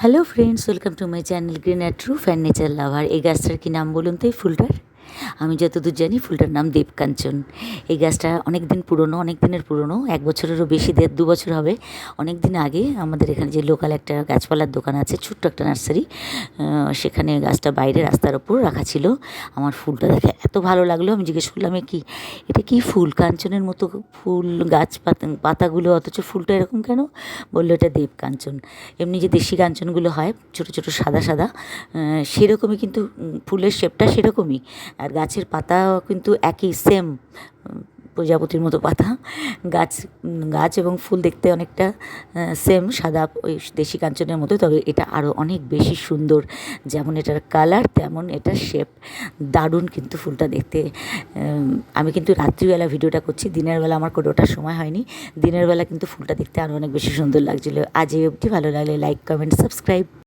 Hello friends, welcome to my channel green at true fan nature lover. এই গাছটার কী নাম বলুন তো? এই ফুলটার আমি যতদূর জানি ফুলটার নাম দেবকাঞ্চন। এই গাছটা অনেক দিন পুরনো, অনেক দিনের পুরনো, 1 বছরেরও বেশি, 1.5-2 বছর হবে। অনেক দিন আগে আমাদের এখানে যে লোকাল একটা গাছপালার দোকান আছে, ছোট্ট একটা নার্সারি, সেখানে গাছটা বাইরে রাস্তার ওপর রাখা ছিল। আমার ফুলটা দেখে এত ভালো লাগলো, আমি জিজ্ঞেস করলাম এটা কি ফুল? কাঞ্চনের মতো ফুল, গাছ পাতাগুলো, অথচ ফুলটা এরকম কেন? বললো এটা দেবকাঞ্চন। এমনি যে দেশি কাঞ্চনগুলো হয় ছোটো ছোটো সাদা সাদা, সেরকমই কিন্তু ফুলের শেপটা সেরকমই, আর গাছের পাতাও কিন্তু একই সেম, প্রজাপতির মতো পাতা। গাছ গাছ এবং ফুল দেখতে অনেকটা সেম, সাদা ওই দেশি কাঞ্চনের মতো, তবে এটা আরও অনেক বেশি সুন্দর। যেমন এটার কালার তেমন এটার শেপ, দারুণ কিন্তু ফুলটা দেখতে। আমি কিন্তু রাত্রিবেলা ভিডিওটা করছি, দিনের বেলা আমার কোনোটা সময় হয়নি। দিনের বেলা কিন্তু ফুলটা দেখতে আরও অনেক বেশি সুন্দর লাগছিলো। আজ এই অবধি, ভালো লাগলে লাইক, কমেন্ট, সাবস্ক্রাইব।